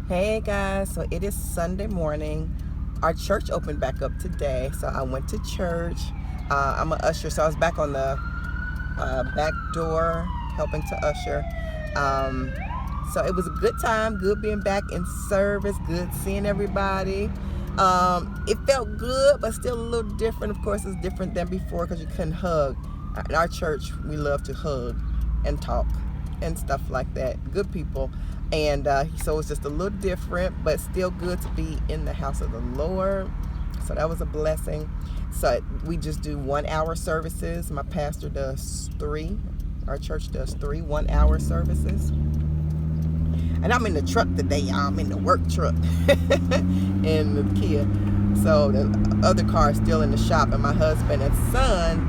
Hey guys, so it is Sunday morning. Our church opened back up today, so I went to church. I'm an usher, so I was back on the back door helping to usher. Um, so it was a good time, good being back in service, good seeing everybody. It felt good, but still a little different. Of course, it's different than before because you couldn't hug. In our church, we love to hug and talk and stuff like that. Good people. And so it's just a little different, but still good to be in the house of the Lord. So that was a blessing. So we just do 1 hour services. My pastor does 3. Our church does 3 1 hour services. And I'm in the truck today, y'all. I'm in the work truck in the Kia. So the other car is still in the shop. And my husband and son,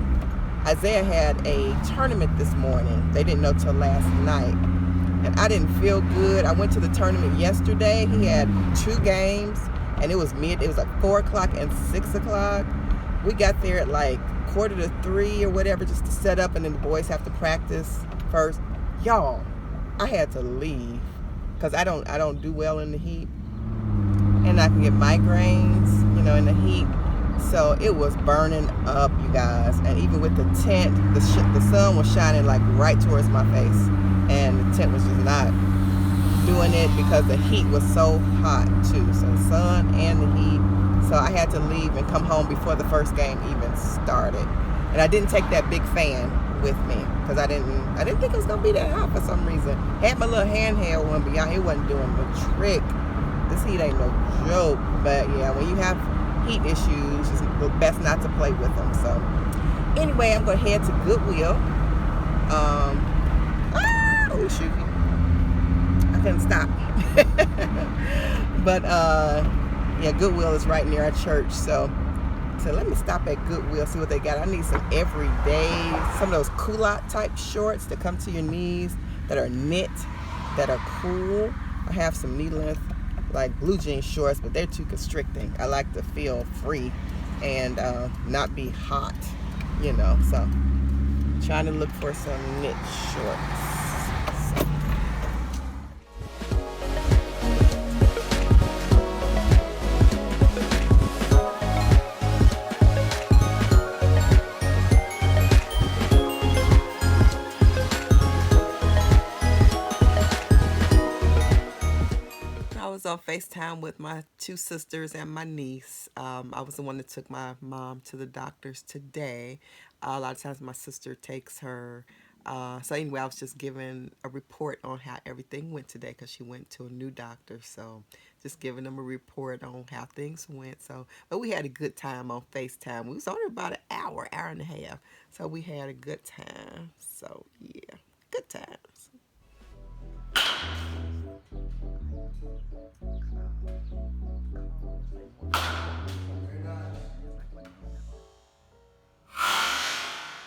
Isaiah, had a tournament this morning. They didn't know till last night. And I didn't feel good. I went to the tournament yesterday. He had 2 games. And it was like 4 o'clock and 6 o'clock. We got there at like 2:45 or whatever just to set up, and then the boys have to practice first. Y'all, I had to leave because I don't do well in the heat, and I can get migraines, in the heat. So it was burning up, you guys. And even with the tent, the sun was shining like right towards my face, and the tent was just not doing it because the heat was so hot too. So the sun and the heat. So I had to leave and come home before the first game even started. And I didn't take that big fan with me because I didn't think it was gonna be that hot for some reason. Had my little handheld one, but y'all, it wasn't doing the trick. This heat ain't no joke. But yeah, when you have heat issues, it's best not to play with them. So anyway, I'm gonna head to Goodwill. Oh shoot, I couldn't stop. But yeah, Goodwill is right near our church, so let me stop at Goodwill, see what they got. I need some everyday, some of those culotte type shorts that come to your knees, that are knit, that are cool. I have some knee-length, like blue jean shorts, but they're too constricting. I like to feel free and not be hot, so trying to look for some knit shorts. I was on Facetime with my 2 sisters and my niece. I was the one that took my mom to the doctors today. A lot of times my sister takes her. So anyway, I was just giving a report on how everything went today because she went to a new doctor. So just giving them a report on how things went. So, but we had a good time on Facetime. We was on about an hour and a half. So we had a good time. So yeah, good times.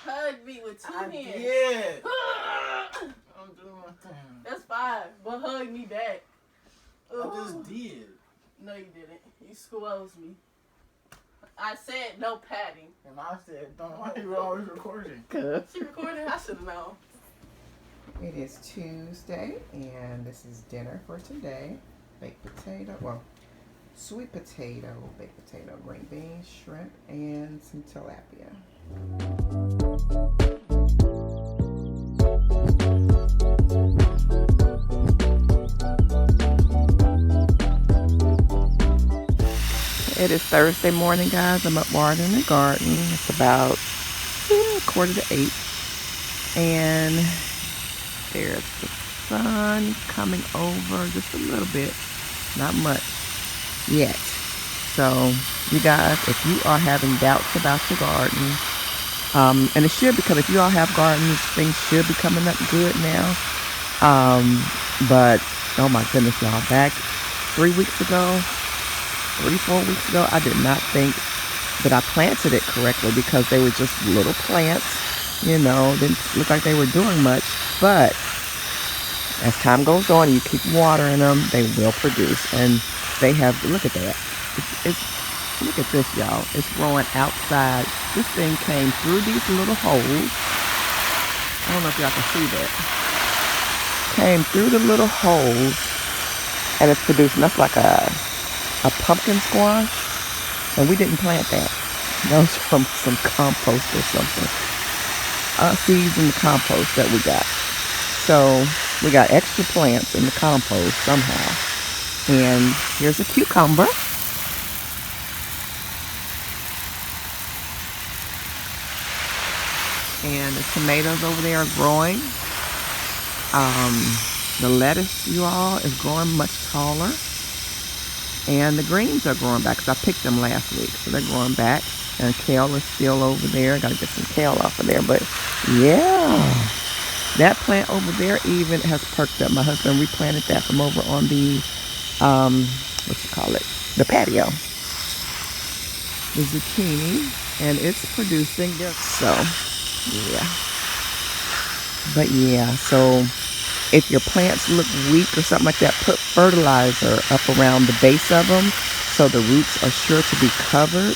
Hug me with 2 hands. did. I'm doing my thing. That's fine, but hug me back. I just did. No, you didn't. You squoze me. I said no patting. And I said, don't why you always recording. She recorded? I should have known. It is Tuesday, and this is dinner for today. Baked potato, sweet potato, baked potato, green beans, shrimp, and some tilapia. It is Thursday morning, guys. I'm up watering the garden. It's about 7:45, and there's the sun coming over just a little bit, not much yet. So you guys, if you are having doubts about your garden, and it should, because if you all have gardens, things should be coming up good now. But oh my goodness, y'all, back 4 weeks ago, I did not think that I planted it correctly because they were just little plants, didn't look like they were doing much. But as time goes on, you keep watering them, they will produce. And they have, look at that. Look at this, y'all. It's growing outside. This thing came through these little holes. I don't know if y'all can see that. Came through the little holes and it's producing. That's like a pumpkin squash, and we didn't plant that. That was from some compost or something. Seeds in the compost that we got. So we got extra plants in the compost somehow. And here's a cucumber. And the tomatoes over there are growing. The lettuce, you all, is growing much taller. And the greens are growing back because I picked them last week. So they're growing back. And kale is still over there. Got to get some kale off of there. But yeah, that plant over there even has perked up. My husband replanted that from over on the, what you call it, the patio. The zucchini. And it's producing good. So, yeah. But yeah, so if your plants look weak or something like that, put fertilizer up around the base of them so the roots are sure to be covered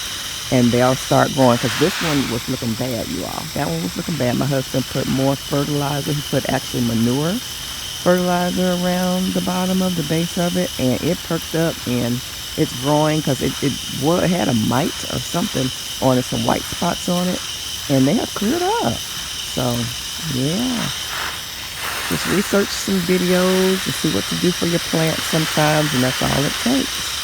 and they'll start growing. Because this one was looking bad, you all. That one was looking bad. My husband put more fertilizer. He put actually manure fertilizer around the bottom of the base of it, and it perked up and it's growing because it had a mite or something on it, some white spots on it, and they have cleared up. So, yeah. Just research some videos and see what to do for your plants sometimes, and that's all it takes.